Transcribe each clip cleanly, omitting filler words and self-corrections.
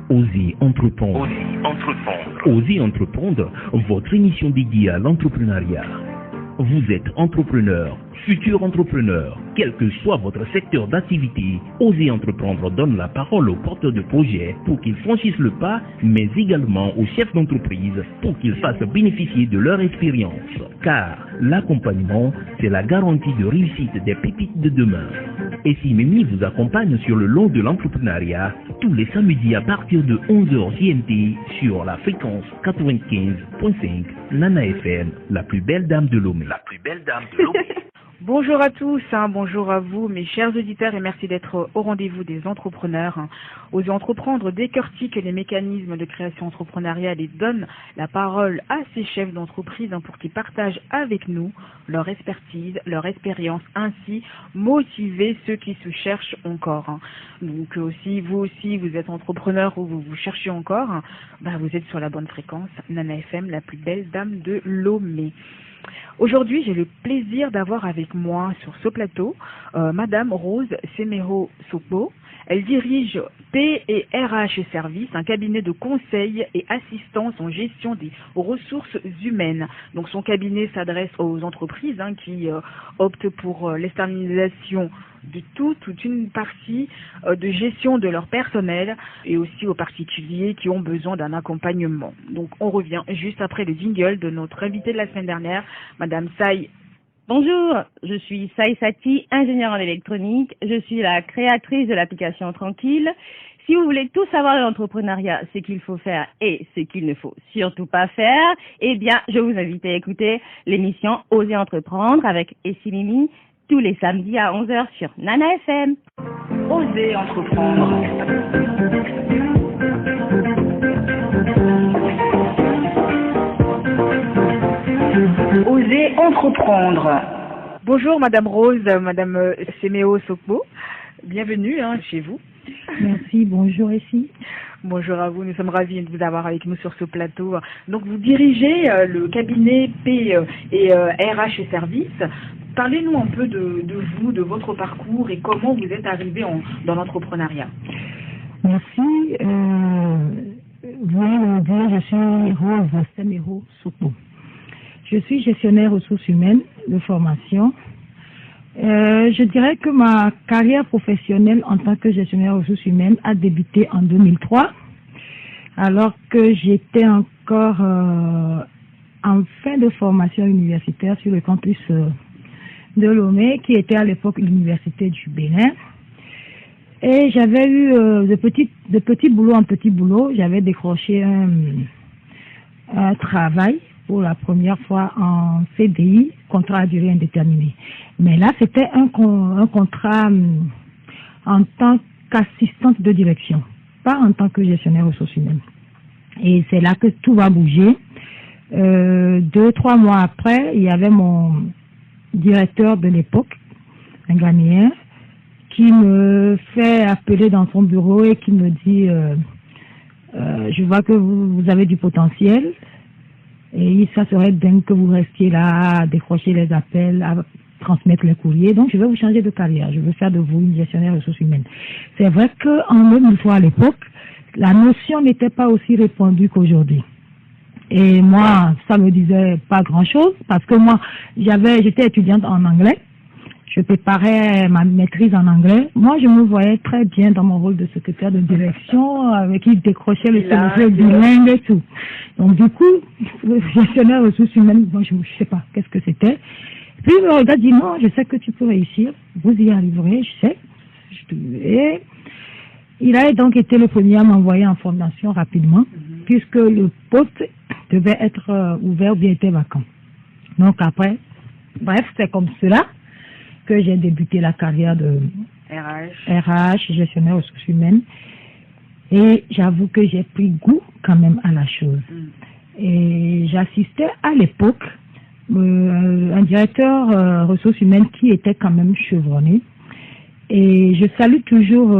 Osez entreprendre. Osez entreprendre, votre émission dédiée à l'entrepreneuriat. Vous êtes entrepreneur, futur entrepreneur, quel que soit votre secteur d'activité, Osez entreprendre donne la parole aux porteurs de projets pour qu'ils franchissent le pas, mais également aux chefs d'entreprise pour qu'ils fassent bénéficier de leur expérience. Car l'accompagnement, c'est la garantie de réussite des pépites de demain. Et si Mimi vous accompagne sur le long de l'entrepreneuriat, tous les samedis à partir de 11h GMT sur la fréquence 95.5 Nana FM, la plus belle dame de Lomé. Bonjour à tous, bonjour à vous mes chers auditeurs et merci d'être au rendez-vous des entrepreneurs. Osez entreprendre décortique les mécanismes de création entrepreneuriale et donne la parole à ces chefs d'entreprise pour qu'ils partagent avec nous leur expertise, leur expérience, ainsi motiver ceux qui se cherchent encore. Donc si vous êtes entrepreneur ou vous cherchez encore, vous êtes sur la bonne fréquence, Nana FM, la plus belle dame de Lomé. Aujourd'hui, j'ai le plaisir d'avoir avec moi sur ce plateau Madame Rose Semero Sokbo. Elle dirige P&RH Services, un cabinet de conseil et assistance en gestion des ressources humaines. Donc son cabinet s'adresse aux entreprises qui optent pour l'externalisation de toute une partie de gestion de leur personnel et aussi aux particuliers qui ont besoin d'un accompagnement. Donc on revient juste après le jingle de notre invitée de la semaine dernière, Madame Sai. Bonjour, je suis Sai Sati, ingénieure en électronique. Je suis la créatrice de l'application Tranquille. Si vous voulez tout savoir de l'entrepreneuriat, ce qu'il faut faire et ce qu'il ne faut surtout pas faire, eh bien, je vous invite à écouter l'émission Osez entreprendre avec Essie Mimi tous les samedis à 11h sur Nana FM. Osez entreprendre. Osez entreprendre. Bonjour Madame Rose, Madame Semero Sokbo. Bienvenue chez vous. Merci, bonjour ici. Bonjour à vous, nous sommes ravis de vous avoir avec nous sur ce plateau. Donc vous dirigez le cabinet P&RH Services. Parlez-nous un peu de vous, de votre parcours et comment vous êtes arrivé dans l'entrepreneuriat. Merci. Vous me dire, je suis Rose Semero Sokbo. Je suis gestionnaire ressources humaines de formation. Je dirais que ma carrière professionnelle en tant que gestionnaire ressources humaines a débuté en 2003, alors que j'étais encore en fin de formation universitaire sur le campus de Lomé, qui était à l'époque l'université du Bénin. Et j'avais eu de petit boulot en petit boulot, j'avais décroché un travail pour la première fois en CDI, contrat à durée indéterminée. Mais là, c'était un contrat en tant qu'assistante de direction, pas en tant que gestionnaire ressources humaines. Et c'est là que tout va bouger. 2-3 mois après, il y avait mon directeur de l'époque, un Ghanéen, qui me fait appeler dans son bureau et qui me dit je vois que vous avez du potentiel. Et ça serait dingue que vous restiez là, à décrocher les appels, à transmettre les courriers. Donc, je vais vous changer de carrière. Je veux faire de vous une gestionnaire ressources humaines. C'est vrai qu'en 2003, à l'époque, la notion n'était pas aussi répandue qu'aujourd'hui. Et moi, ça me disait pas grand-chose parce que moi, j'étais étudiante en anglais. Je préparais ma maîtrise en anglais. Moi, je me voyais très bien dans mon rôle de secrétaire de direction, avec qui décrochait le service bilingue et tout. Donc, du coup, le gestionnaire ressources humaines, moi, je ne sais pas qu'est-ce que c'était. Puis, il me regarde, dit non, je sais que tu peux réussir. Vous y arriverez, je sais. Et il a donc été le premier à m'envoyer en formation rapidement, puisque le poste devait être ouvert ou bien était vacant. Donc, après, bref, c'est comme cela que j'ai débuté la carrière de RH, gestionnaire ressources humaines. Et j'avoue que j'ai pris goût quand même à la chose. Et j'assistais à l'époque un directeur ressources humaines qui était quand même chevronné. Et je salue toujours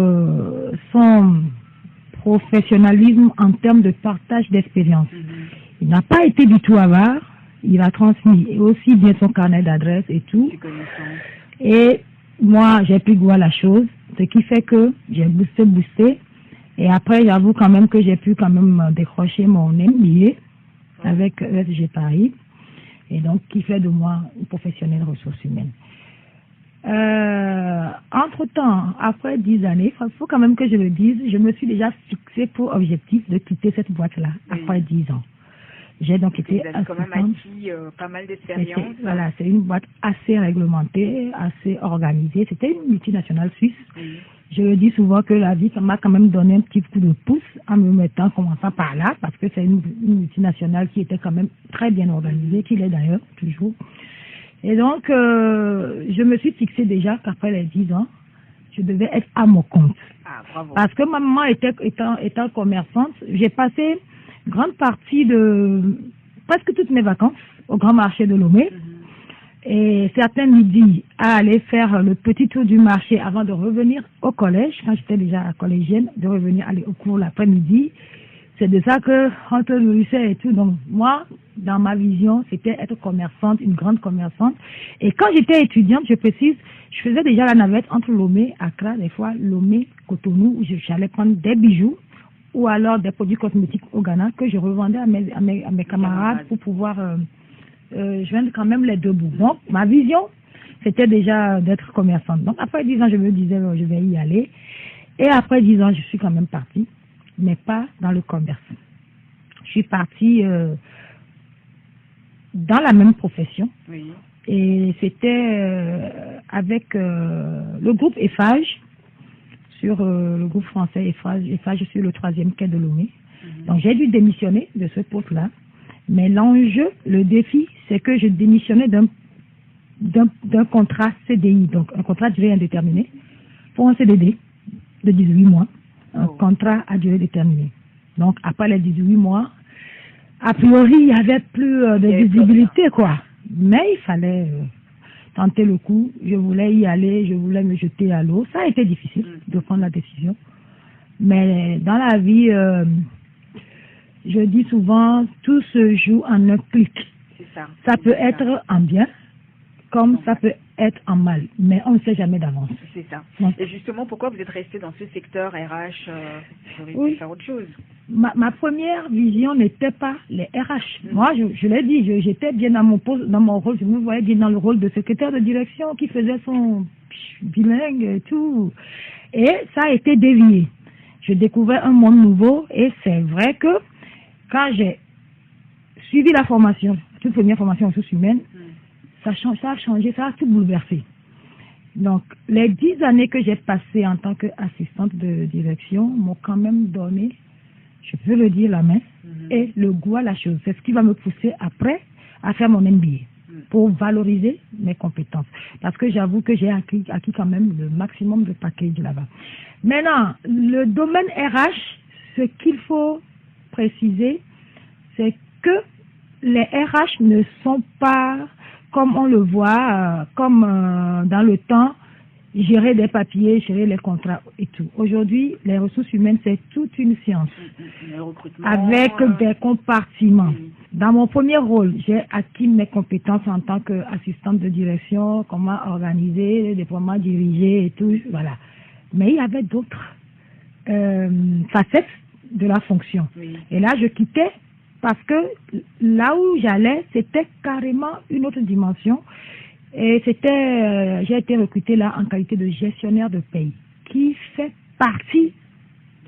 son professionnalisme en termes de partage d'expérience. Il n'a pas été du tout avare. Il a transmis aussi bien son carnet d'adresses et tout. Et moi, j'ai pris goût à la chose, ce qui fait que j'ai boosté. Et après, j'avoue quand même que j'ai pu quand même décrocher mon MBA avec ESG Paris, et donc qui fait de moi une professionnelle ressources humaines. Entre-temps, après 10 années, il faut quand même que je le dise, je me suis déjà fixé pour objectif de quitter cette boîte-là après 10 ans. J'ai donc été vous avez quand même acquis pas mal d'expérience. Voilà, c'est une boîte assez réglementée, assez organisée. C'était une multinationale suisse. Je le dis souvent que la vie m'a quand même donné un petit coup de pouce en me mettant, commençant par là, parce que c'est une multinationale qui était quand même très bien organisée, qui l'est d'ailleurs toujours. Et donc, je me suis fixé déjà qu'après les 10 ans, je devais être à mon compte. Ah, bravo. Parce que ma maman étant commerçante, j'ai passé grande partie de presque toutes mes vacances au grand marché de Lomé. Et certains midis à aller faire le petit tour du marché avant de revenir au collège, quand j'étais déjà collégienne, de revenir aller au cours l'après-midi. C'est de ça que, entre le lycée et tout, donc moi, dans ma vision, c'était être commerçante, une grande commerçante. Et quand j'étais étudiante, je précise, je faisais déjà la navette entre Lomé, Accra, des fois Lomé, Cotonou, où j'allais prendre des bijoux ou alors des produits cosmétiques au Ghana que je revendais à mes camarades pour pouvoir joindre quand même les deux bouts. Donc, ma vision, c'était déjà d'être commerçante. Donc, après 10 ans, je me disais, je vais y aller. Et après 10 ans, je suis quand même partie, mais pas dans le commerce. Je suis partie dans la même profession. Oui. Et c'était avec le groupe Eiffage, sur le groupe français Eiffage sur le 3e quai de Lomé. Donc j'ai dû démissionner de ce poste-là. Mais l'enjeu, le défi, c'est que je démissionnais d'un contrat CDI, donc un contrat à durée indéterminée, pour un CDD de 18 mois, un contrat à durée déterminée. Donc après les 18 mois, a priori, il n'y avait plus de visibilité, quoi. Mais il fallait tenter le coup. Je voulais y aller, je voulais me jeter à l'eau. Ça a été difficile de prendre la décision. Mais dans la vie, je dis souvent, tout se joue en un clic. C'est ça. Ça peut être en bien, comme ça peut être en mal. Mais on ne sait jamais d'avance. C'est ça. Donc, et justement, pourquoi vous êtes resté dans ce secteur RH Vous auriez pu faire autre chose. Ma première vision n'était pas les RH. Moi, je l'ai dit, j'étais bien dans mon poste, dans mon rôle. Je me voyais bien dans le rôle de secrétaire de direction qui faisait son bilingue et tout. Et ça a été dévié. Je découvrais un monde nouveau et c'est vrai que quand j'ai suivi la formation, toute première formation en ressources humaines, ça a changé, ça a tout bouleversé. Donc, les 10 années que j'ai passées en tant qu'assistante de direction m'ont quand même donné, je peux le dire, la main et le goût à la chose. C'est ce qui va me pousser après à faire mon MBA pour valoriser mes compétences. Parce que j'avoue que j'ai acquis quand même le maximum de package là-bas. Maintenant, le domaine RH, ce qu'il faut préciser, c'est que les RH ne sont pas, comme on le voit, comme dans le temps, gérer des papiers, gérer les contrats et tout. Aujourd'hui, les ressources humaines, c'est toute une science. Le recrutement, avec des compartiments. Dans mon premier rôle, j'ai acquis mes compétences en tant qu'assistante de direction, comment organiser, les déploiements dirigés et tout, voilà. Mais il y avait d'autres facettes de la fonction. Et là, je quittais parce que là où j'allais, c'était carrément une autre dimension. Et j'ai été recrutée là en qualité de gestionnaire de paye, qui fait partie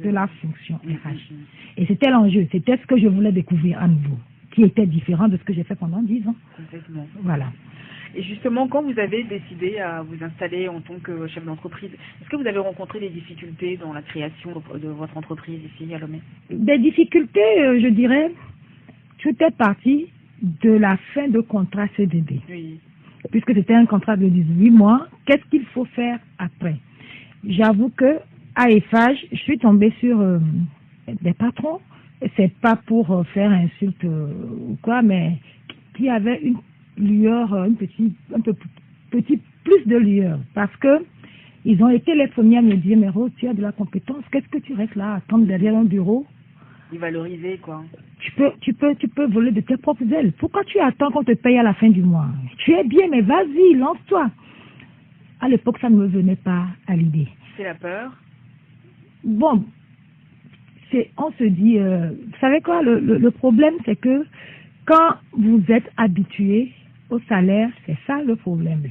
de la fonction RH. Et c'était l'enjeu, c'était ce que je voulais découvrir à nouveau, qui était différent de ce que j'ai fait pendant 10 ans. Complètement. Voilà. Et justement, quand vous avez décidé à vous installer en tant que chef d'entreprise, est-ce que vous avez rencontré des difficultés dans la création de votre entreprise ici à Lomé? Des difficultés, je dirais, tout est parti de la fin de contrat CDD. Oui. Puisque c'était un contrat de 18 mois, qu'est-ce qu'il faut faire après? J'avoue que à Eiffage, je suis tombée sur des patrons, c'est pas pour faire insulte ou quoi, mais qui avaient une lueur, un peu plus de lueur, parce que ils ont été les premiers à me dire, mais Rose, tu as de la compétence, qu'est-ce que tu restes là à attendre derrière un bureau? Ils valorisaient, quoi. Tu peux voler de tes propres ailes. Pourquoi tu attends qu'on te paye à la fin du mois? Tu es bien, mais vas-y, lance-toi. À l'époque, ça ne me venait pas à l'idée. C'est la peur? Bon, on se dit, vous savez quoi, le problème, c'est que quand vous êtes habitué au salaire, c'est ça le problème.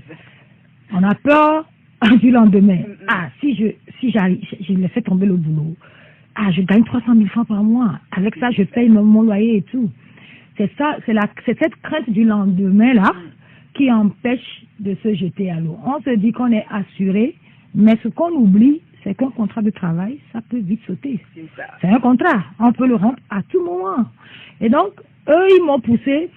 On a peur du lendemain. Ah, si je laissais tomber le boulot. Ah, je gagne 300 000 francs par mois. Avec ça, je paye mon loyer et tout. C'est ça, c'est cette crainte du lendemain là qui empêche de se jeter à l'eau. On se dit qu'on est assuré, mais ce qu'on oublie, c'est qu'un contrat de travail, ça peut vite sauter. C'est un contrat, on peut le rompre à tout moment. Et donc, eux, ils m'ont poussé.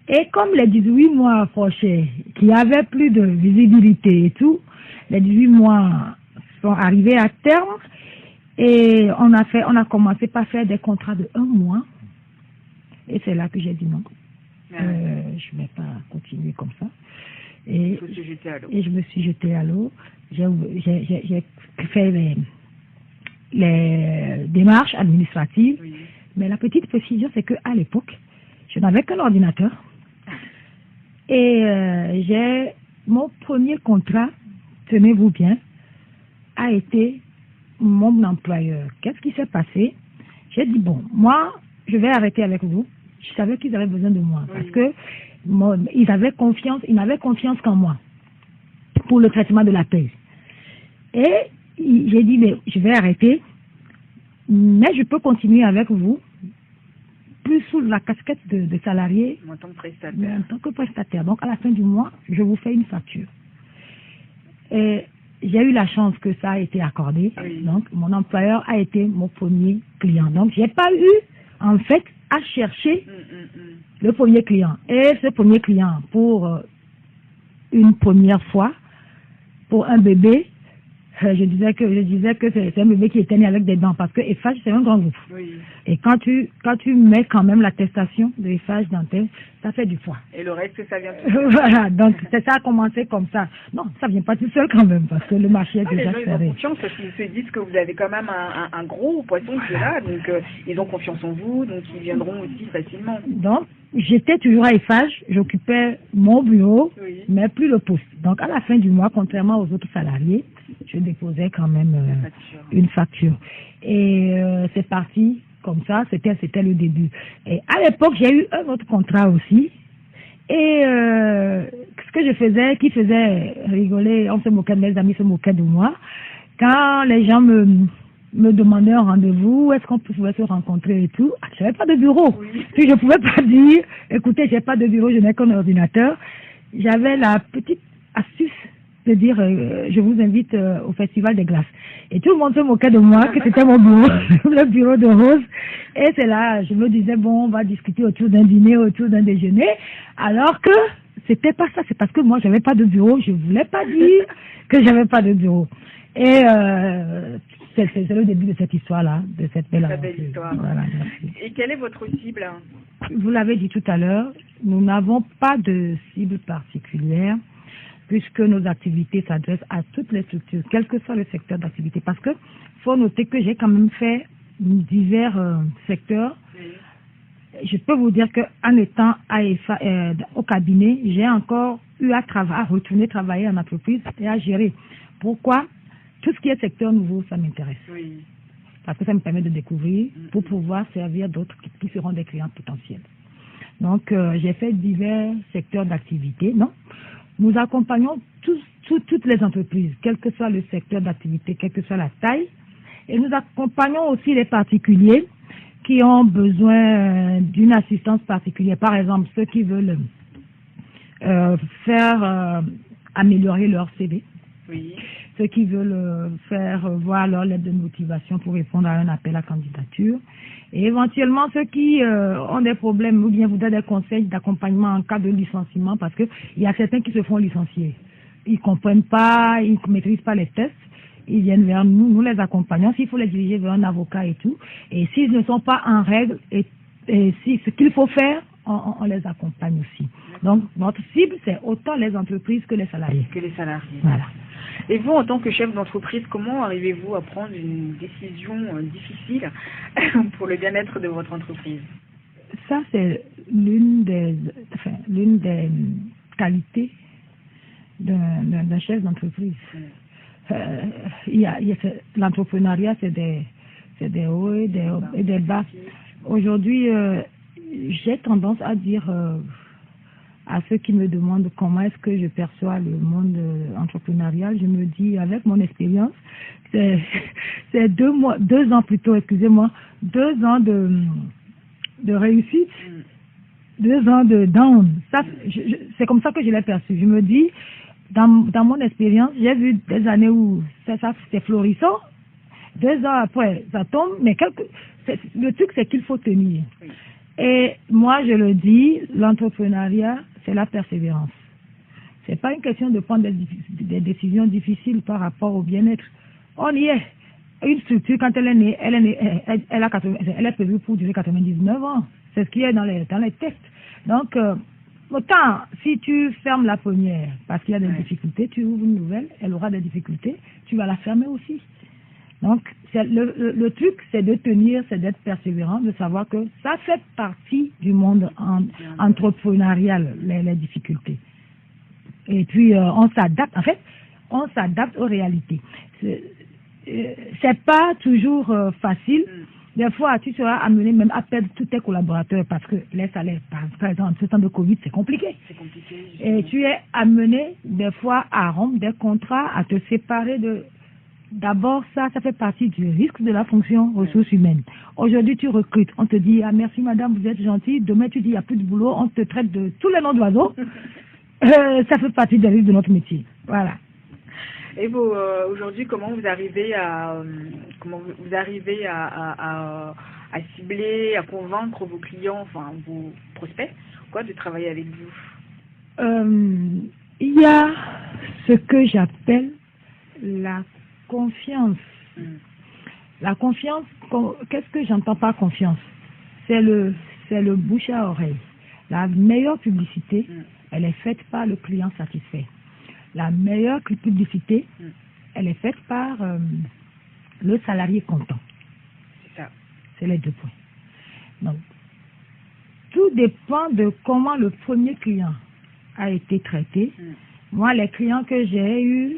Et comme les 18 mois approchaient, qu'il n'y avait plus de visibilité et tout, les 18 mois sont arrivés à terme et on a commencé par faire des contrats de 1 mois. Et c'est là que j'ai dit non. Je ne vais pas continuer comme ça. Et je me suis jetée à l'eau. J'ai fait les démarches administratives. Oui. Mais la petite précision, c'est qu'à l'époque, je n'avais qu'un ordinateur. Et mon premier contrat, tenez-vous bien, a été mon employeur. Qu'est-ce qui s'est passé? J'ai dit, bon, moi, je vais arrêter avec vous. Je savais qu'ils avaient besoin de moi. Oui. Parce que ils n'avaient confiance qu'en moi pour le traitement de la paie. Et j'ai dit, mais je vais arrêter, mais je peux continuer avec vous, plus sous la casquette de salarié, en tant que prestataire. Mais en tant que prestataire. Donc, à la fin du mois, je vous fais une facture. Et j'ai eu la chance que ça a été accordé. Oui. Donc, mon employeur a été mon premier client. Donc, j'ai pas eu, en fait, à chercher le premier client. Et ce premier client, pour une première fois, pour un bébé, je disais que c'est un bébé qui était né avec des dents, parce que Eiffage, c'est un grand groupe. Oui. Et quand tu mets quand même l'attestation de Eiffage dentaire, ça fait du poids. Et le reste, ça vient tout seul. Voilà, donc ça a commencé comme ça. Non, ça vient pas tout seul quand même, parce que le marché est déjà serré. Les gens, ils ont confiance, parce qu'ils se disent que vous avez quand même un gros poisson qui est là, donc ils ont confiance en vous, donc ils viendront aussi facilement. Donc, j'étais toujours à Eiffage, j'occupais mon bureau, oui, mais plus le poste. Donc, à la fin du mois, contrairement aux autres salariés, je déposais quand même une facture. Et c'est parti comme ça, c'était le début. Et à l'époque, j'ai eu un autre contrat aussi. Et ce que je faisais, qui faisait rigoler, on se moquait, mes amis se moquaient de moi, quand les gens me demandaient un rendez-vous, est-ce qu'on pouvait se rencontrer et tout. Je n'avais pas de bureau. Oui. Puis je ne pouvais pas dire, écoutez, j'ai pas de bureau, je n'ai qu'un ordinateur. J'avais la petite astuce de dire, je vous invite au Festival des Glaces. Et tout le monde se moquait de moi, que c'était mon bureau, le bureau de Rose. Et c'est là, je me disais, bon, on va discuter autour d'un dîner, autour d'un déjeuner. Alors que c'était pas ça, c'est parce que moi, j'avais pas de bureau, je voulais pas dire que j'avais pas de bureau. Et c'est le début de cette histoire-là, de cette belle aventure. Voilà, et quelle est votre cible? Vous l'avez dit tout à l'heure, nous n'avons pas de cible particulière, puisque nos activités s'adressent à toutes les structures, quel que soit le secteur d'activité. Parce que faut noter que j'ai quand même fait divers secteurs. Oui. Je peux vous dire qu'en étant au cabinet, j'ai encore eu à retourner travailler en entreprise et à gérer. Pourquoi? Tout ce qui est secteur nouveau, ça m'intéresse. Oui. Parce que ça me permet de découvrir pour pouvoir servir d'autres qui seront des clients potentiels. Donc, j'ai fait divers secteurs d'activité. Non, nous accompagnons toutes les entreprises, quel que soit le secteur d'activité, quelle que soit la taille. Et nous accompagnons aussi les particuliers qui ont besoin d'une assistance particulière. Par exemple, ceux qui veulent améliorer leur CV. Oui. Ceux qui veulent faire voir leur lettre de motivation pour répondre à un appel à candidature. Et éventuellement, ceux qui ont des problèmes ou bien voudraient des conseils d'accompagnement en cas de licenciement, parce qu'il y a certains qui se font licencier. Ils comprennent pas, ils ne maîtrisent pas les tests. Ils viennent vers nous, nous les accompagnons. S'il faut les diriger vers un avocat et tout. Et s'ils ne sont pas en règle, et si ce qu'il faut faire, on les accompagne aussi. Donc, notre cible, c'est autant les entreprises que les salariés. Voilà. Et vous, en tant que chef d'entreprise, comment arrivez-vous à prendre une décision difficile pour le bien-être de votre entreprise? Ça, c'est l'une des qualités d'un chef d'entreprise. L'entrepreneuriat, c'est C'est des hauts et des bas. Aujourd'hui, j'ai tendance à dire à ceux qui me demandent comment est-ce que je perçois le monde entrepreneurial, je me dis, avec mon expérience, c'est 2 ans plutôt, excusez-moi, 2 ans de réussite, 2 ans de down. Ça, c'est comme ça que je l'ai perçu. Je me dis, dans mon expérience, j'ai vu des années où ça c'est florissant. 2 ans après, ça tombe, mais le truc, c'est qu'il faut tenir. Et moi, je le dis, l'entrepreneuriat, c'est la persévérance. C'est pas une question de prendre des décisions difficiles par rapport au bien-être. On y est. Une structure, quand elle est née, elle est prévue pour durer 99 ans. C'est ce qui est dans les textes. Donc, autant, si tu fermes la première, parce qu'il y a des difficultés, tu ouvres une nouvelle, elle aura des difficultés, tu vas la fermer aussi. Donc, le truc, c'est de tenir, c'est d'être persévérant, de savoir que ça fait partie du monde entrepreneurial, les difficultés. Et puis, on s'adapte, en fait, on s'adapte aux réalités. C'est pas toujours facile. Des fois, tu seras amené même à perdre tous tes collaborateurs parce que les salaires, par exemple, en ce temps de Covid, c'est compliqué. Et tu es amené, des fois, à rompre des contrats, à te séparer de... D'abord, ça fait partie du risque de la fonction ressources humaines. Aujourd'hui, tu recrutes. On te dit, ah merci madame, vous êtes gentille. Demain, tu dis, il n'y a plus de boulot. On te traite de tous les noms d'oiseaux. Ça fait partie des risques de notre métier. Voilà. Et vous, aujourd'hui, comment vous arrivez à cibler, à convaincre vos clients, enfin vos prospects, de travailler avec vous? Il y a ce que j'appelle la confiance. La confiance, qu'est-ce que j'entends par confiance? C'est le bouche à oreille. La meilleure publicité, elle est faite par le client satisfait. La meilleure publicité, elle est faite par le salarié content. C'est ça. C'est les 2 points. Donc, tout dépend de comment le premier client a été traité. Moi, les clients que j'ai eus,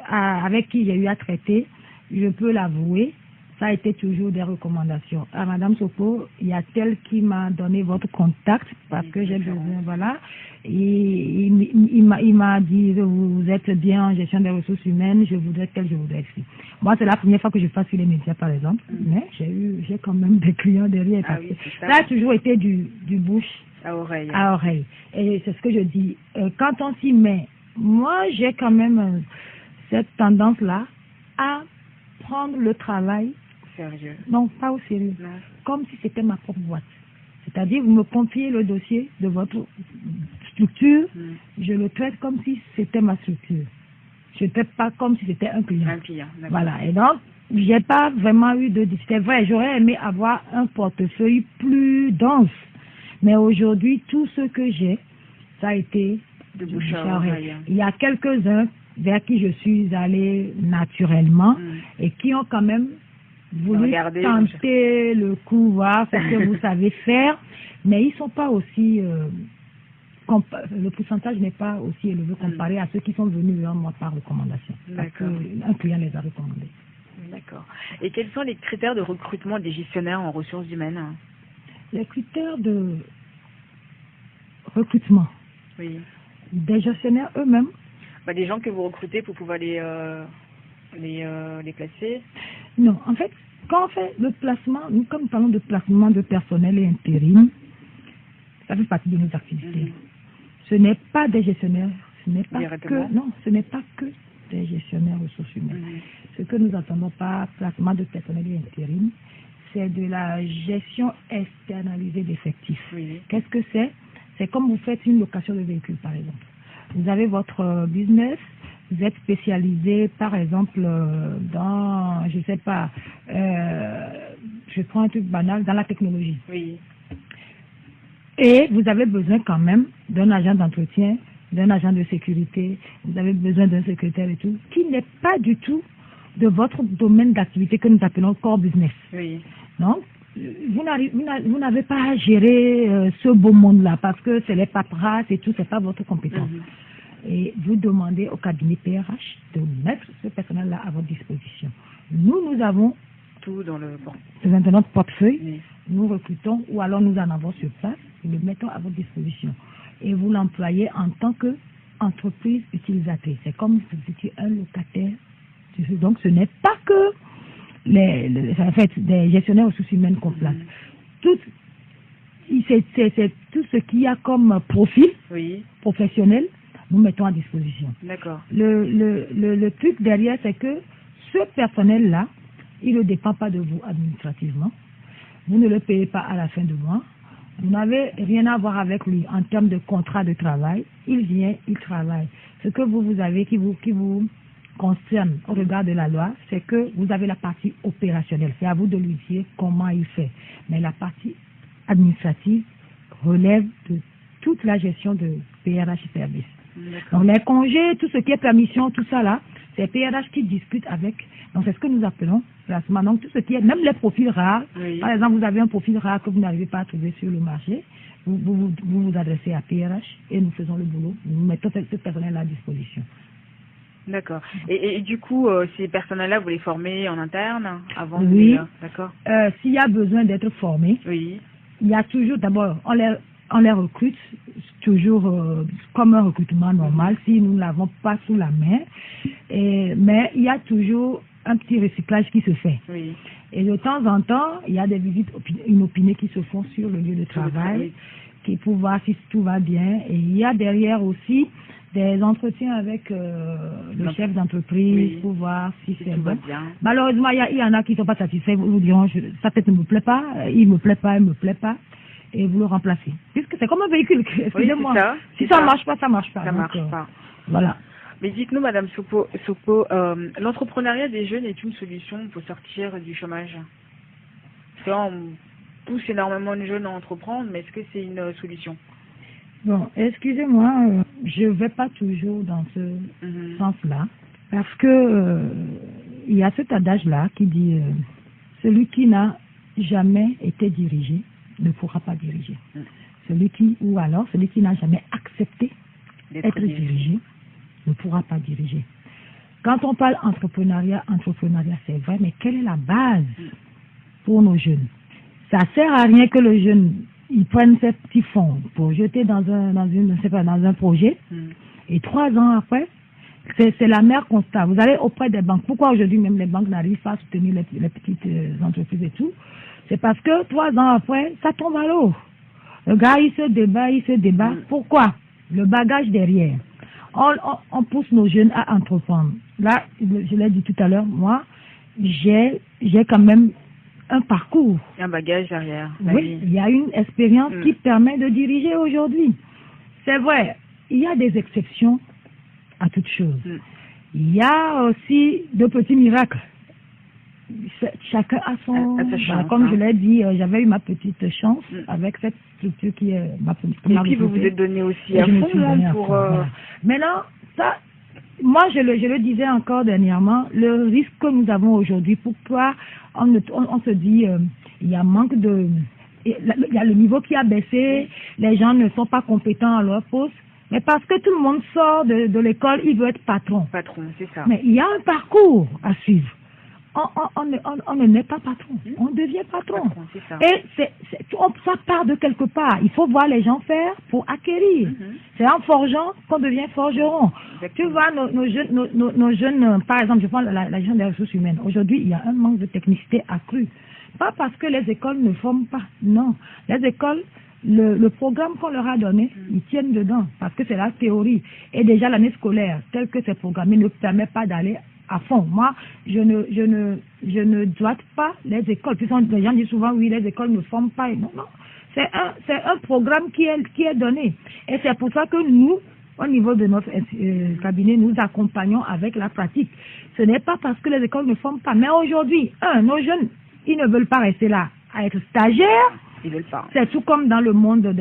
avec qui j'ai eu à traiter, je peux l'avouer, ça a été toujours des recommandations. À Madame Soko, il y a tel qui m'a donné votre contact parce que j'ai besoin, voilà. Et il m'a dit, vous êtes bien en gestion des ressources humaines, je voudrais tel, je voudrais ci. Moi, c'est la première fois que je passe sur les médias, par exemple, mais j'ai quand même des clients derrière. Ah oui, ça a toujours été du bouche à oreille. À oreille. Et c'est ce que je dis. Quand on s'y met, moi, j'ai quand même cette tendance-là à prendre le travail sérieux. Non, pas au sérieux. Non. Comme si c'était ma propre boîte. C'est-à-dire, vous me confiez le dossier de votre structure, je le traite comme si c'était ma structure. Je ne traite pas comme si c'était un client. Un client, d'accord. Voilà. Et donc, j'ai pas vraiment eu de... C'est vrai, j'aurais aimé avoir un portefeuille plus dense. Mais aujourd'hui, tout ce que j'ai, ça a été de bouche à oreille. Il y a quelques-uns vers qui je suis allée naturellement et qui ont quand même voulu tenter le coup, voir ce que vous savez faire, mais ils ne sont pas aussi... le pourcentage n'est pas aussi élevé comparé à ceux qui sont venus vers moi par recommandation. Parce qu'un client les a recommandés. D'accord. Et quels sont les critères de recrutement des gestionnaires en ressources humaines? Les critères de recrutement des gestionnaires eux-mêmes. Des gens que vous recrutez pour pouvoir les placer? Non, en fait, quand on fait le placement, nous, comme nous parlons de placement de personnel et intérim, ça fait partie de nos activités. Ce n'est pas des gestionnaires, ce n'est pas que des gestionnaires ressources humaines. Ce que nous entendons par placement de personnel et intérim, c'est de la gestion externalisée d'effectifs. Qu'est-ce que c'est? C'est comme vous faites une location de véhicule, par exemple. Vous avez votre business, vous êtes spécialisé, par exemple, dans, je sais pas, je prends un truc banal, dans la technologie. Et vous avez besoin quand même d'un agent d'entretien, d'un agent de sécurité, vous avez besoin d'un secrétaire et tout, qui n'est pas du tout de votre domaine d'activité que nous appelons core business. Donc, vous n'avez pas à gérer ce beau monde-là parce que c'est les paperasses et tout, c'est pas votre compétence. Et vous demandez au cabinet PRH de mettre ce personnel-là à votre disposition. Nous avons partout dans le... Bon. C'est maintenant notre portefeuille. Oui. Nous recrutons ou alors nous en avons sur place. Nous le mettons à votre disposition. Et vous l'employez en tant qu'entreprise utilisatrice. C'est comme si vous étiez un locataire. Donc ce n'est pas que des gestionnaires ressources humaines qu'on place. C'est tout ce qu'il y a comme profil professionnel, nous mettons à disposition. D'accord. Le truc derrière, c'est que ce personnel-là, il ne dépend pas de vous administrativement. Vous ne le payez pas à la fin du mois. Vous n'avez rien à voir avec lui en termes de contrat de travail. Il vient, il travaille. Ce que vous avez qui vous concerne au regard de la loi, c'est que vous avez la partie opérationnelle. C'est à vous de lui dire comment il fait. Mais la partie administrative relève de toute la gestion de PRH service. Donc les congés, tout ce qui est permission, tout ça là, c'est PRH qui discute avec. Donc c'est ce que nous appelons placement. Donc tout ce qui est, même les profils rares, par exemple vous avez un profil rare que vous n'arrivez pas à trouver sur le marché, vous vous adressez à PRH et nous faisons le boulot. Nous mettons ce personnel à disposition. D'accord. Et du coup, ces personnels-là, vous les formez en interne avant Oui. D'accord. S'il y a besoin d'être formé, il y a toujours, d'abord, on les recrute toujours comme un recrutement normal si nous ne l'avons pas sous la main. Mais il y a toujours un petit recyclage qui se fait. Oui. Et de temps en temps, il y a des visites inopinées qui se font sur le lieu de travail pour voir si tout va bien. Et il y a derrière aussi des entretiens avec le chef d'entreprise pour voir si c'est bon. Malheureusement, il y en a qui ne sont pas satisfaits. Vous diront, ça peut-être ne me plaît pas, il me plaît pas, il me plaît pas. Et vous le remplacez. Puisque c'est comme un véhicule, excusez-moi. Si ça ne marche pas, ça ne marche pas. Ça ne marche pas. Voilà. Mais dites-nous, Madame Sopo, l'entrepreneuriat des jeunes est une solution pour sortir du chômage? On pousse énormément de jeunes à entreprendre, mais est-ce que c'est une solution? Bon, excusez-moi, je ne vais pas toujours dans ce sens-là, parce que il y a cet adage-là qui dit celui qui n'a jamais été dirigé ne pourra pas diriger. Celui qui n'a jamais accepté d'être dirigé ne pourra pas diriger. Quand on parle entrepreneuriat, c'est vrai, mais quelle est la base pour nos jeunes? Ça sert à rien que le jeune ils prennent ces petits fonds pour jeter dans un projet, et 3 ans après, c'est la mer constante. Vous allez auprès des banques. Pourquoi aujourd'hui même les banques n'arrivent pas à soutenir les petites entreprises et tout? C'est parce que 3 ans après, ça tombe à l'eau. Le gars, il se débat. Pourquoi? Le bagage derrière. On pousse nos jeunes à entreprendre. Là, je l'ai dit tout à l'heure, moi, j'ai quand même un parcours. Un bagage derrière. Oui, il y a une expérience qui permet de diriger aujourd'hui. C'est vrai, il y a des exceptions à toute chose. Il y a aussi de petits miracles. Chacun a son... chance, comme je l'ai dit, j'avais eu ma petite chance avec cette structure qui est ma petite. Et puis vous vous êtes donné aussi à fond pour... Voilà. Maintenant, ça... Moi, je le disais encore dernièrement, le risque que nous avons aujourd'hui, pourquoi on se dit il y a manque de... Il y a le niveau qui a baissé, les gens ne sont pas compétents à leur poste, mais parce que tout le monde sort de l'école, il veut être patron. Patron, c'est ça. Mais il y a un parcours à suivre. On ne naît pas patron, on devient patron. C'est ça. Et ça part de quelque part. Il faut voir les gens faire pour acquérir. C'est en forgeant qu'on devient forgeron. Tu vois, nos jeunes, par exemple, je prends la gestion des ressources humaines. Aujourd'hui, il y a un manque de technicité accrue. Pas parce que les écoles ne forment pas, non. Les écoles, le programme qu'on leur a donné, ils tiennent dedans, parce que c'est la théorie. Et déjà, l'année scolaire, telle que c'est programmé, ne permet pas d'aller à fond. Moi, je ne doite pas les écoles. Puis les gens disent souvent, oui, les écoles ne forment pas. Non, non. C'est un programme qui est donné. Et c'est pour ça que nous, au niveau de notre cabinet, nous accompagnons avec la pratique. Ce n'est pas parce que les écoles ne forment pas. Mais aujourd'hui, nos jeunes, ils ne veulent pas rester là à être stagiaires. Ils veulent pas. C'est tout comme dans le monde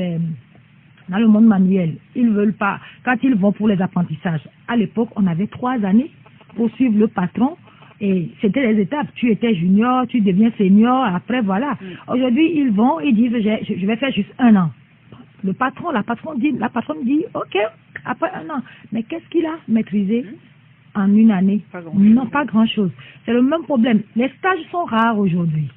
manuel. Ils veulent pas. Quand ils vont pour les apprentissages, à l'époque, on avait 3 années pour suivre le patron. Et c'était les étapes. Tu étais junior, tu deviens senior, après voilà. Aujourd'hui, ils vont, ils disent, je vais faire juste 1 an. La patronne dit, ok, après 1 an. Mais qu'est-ce qu'il a maîtrisé? en une année? Pas grand Non, chose. pas grand-chose. C'est le même problème. Les stages sont rares aujourd'hui.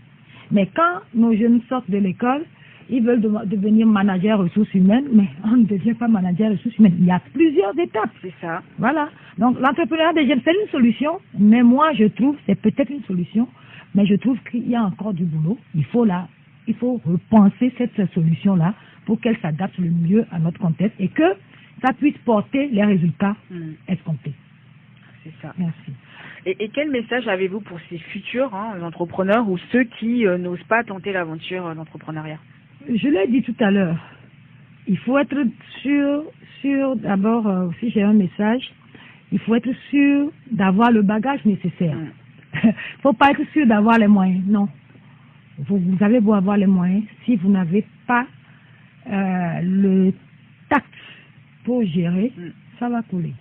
Mais quand nos jeunes sortent de l'école, ils veulent devenir manager ressources humaines, mais on ne devient pas manager ressources humaines. Il y a plusieurs étapes. C'est ça. Voilà. Donc, l'entrepreneuriat des jeunes, c'est une solution, mais moi, je trouve, c'est peut-être une solution, mais je trouve qu'il y a encore du boulot. Il faut repenser cette solution-là pour qu'elle s'adapte le mieux à notre contexte et que ça puisse porter les résultats escomptés. C'est ça. Merci. Et quel message avez-vous pour ces futurs entrepreneurs ou ceux qui n'osent pas tenter l'aventure d'entrepreneuriat? Je l'ai dit tout à l'heure. Il faut être sûr d'abord, si j'ai un message, il faut être sûr d'avoir le bagage nécessaire. Il ne faut pas être sûr d'avoir les moyens, non. Vous avez beau avoir les moyens, si vous n'avez pas le tact pour gérer, ça va couler.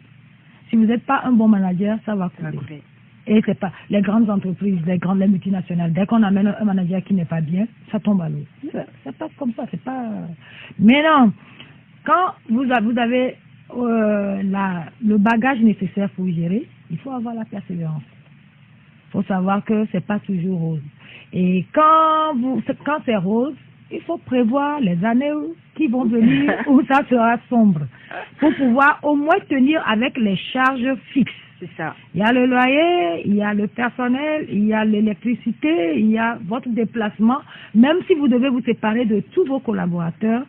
Si vous n'êtes pas un bon manager, ça va couler. Et c'est pas les grandes entreprises, les multinationales, dès qu'on amène un manager qui n'est pas bien, ça tombe à l'eau. Ça passe comme ça, c'est pas. Mais non, quand vous avez le bagage nécessaire pour gérer, il faut avoir la persévérance. Il faut savoir que c'est pas toujours rose. Et quand c'est rose, il faut prévoir les années qui vont venir où ça sera sombre, pour pouvoir au moins tenir avec les charges fixes. C'est ça. Il y a le loyer, il y a le personnel, il y a l'électricité, il y a votre déplacement. Même si vous devez vous séparer de tous vos collaborateurs,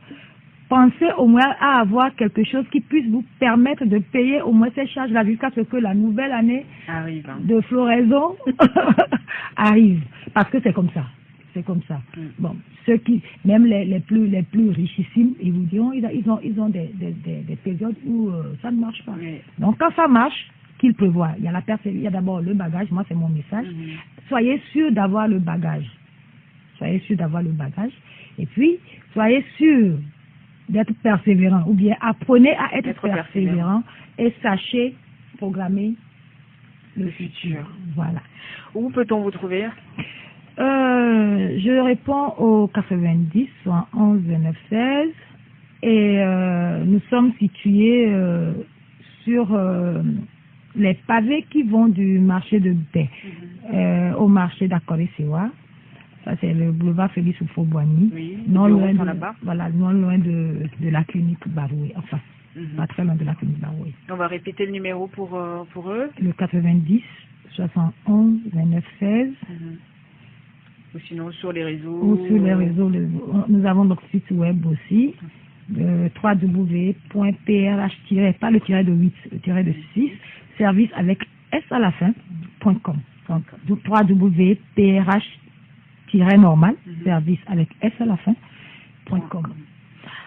pensez au moins à avoir quelque chose qui puisse vous permettre de payer au moins ces charges-là jusqu'à ce que la nouvelle année de floraison arrive. Parce que c'est comme ça. C'est comme ça. Bon, ceux qui, même les plus richissimes, ils vous diront, ils ont des périodes où ça ne marche pas. Oui. Donc quand ça marche, qu'ils prévoient. Il y a d'abord le bagage, moi c'est mon message. Soyez sûr d'avoir le bagage. Soyez sûr d'avoir le bagage. Et puis, soyez sûr d'être persévérant. Ou bien apprenez à être persévérant et sachez programmer le futur. Voilà. Où peut-on vous trouver? Je réponds au 90 71 29 16 et nous sommes situés sur les pavés qui vont du marché de Baie au marché d'Akore-Sewa. Ça, c'est le boulevard Félix Oufo-Boigny. Oui, non loin de la clinique Baroué. Enfin, pas très loin de la clinique Baroué. On va répéter le numéro pour eux. Le 90 71 29 16. Ou sinon sur les réseaux. Ou sur les réseaux. Nous avons notre site web aussi. www.prh- pas le tiret de 8, le tiret de 6, service avec S à la fin.com. Donc, www.prh-normal, service avec S à la fin.com.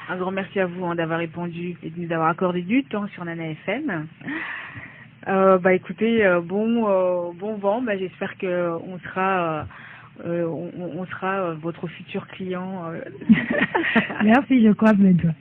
Un grand merci à vous d'avoir répondu et de nous avoir accordé du temps sur Nana FM. Écoutez, bon vent. J'espère que on sera votre futur client. Merci, je crois, Médoc.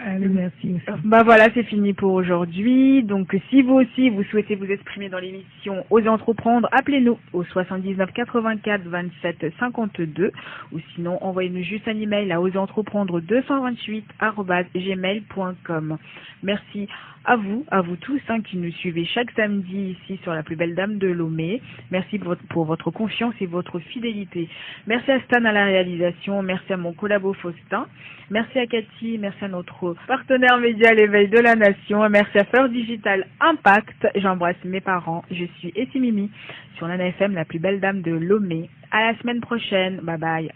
Allez, merci aussi. Voilà, c'est fini pour aujourd'hui. Donc, si vous aussi, vous souhaitez vous exprimer dans l'émission Osez Entreprendre, appelez-nous au 79 84 27 52 ou sinon, envoyez-nous juste un email à osezentreprendre228@gmail.com. Merci à vous tous qui nous suivez chaque samedi ici sur la plus belle dame de Lomé. Merci pour votre confiance et votre fidélité. Merci à Stan à la réalisation, merci à mon collabo Faustin, merci à Cathy, merci à notre partenaire média l'éveil de la nation, merci à Fleur Digital Impact. J'embrasse mes parents, je suis Essie Mimi sur Nana FM, la plus belle dame de Lomé. À la semaine prochaine, bye bye.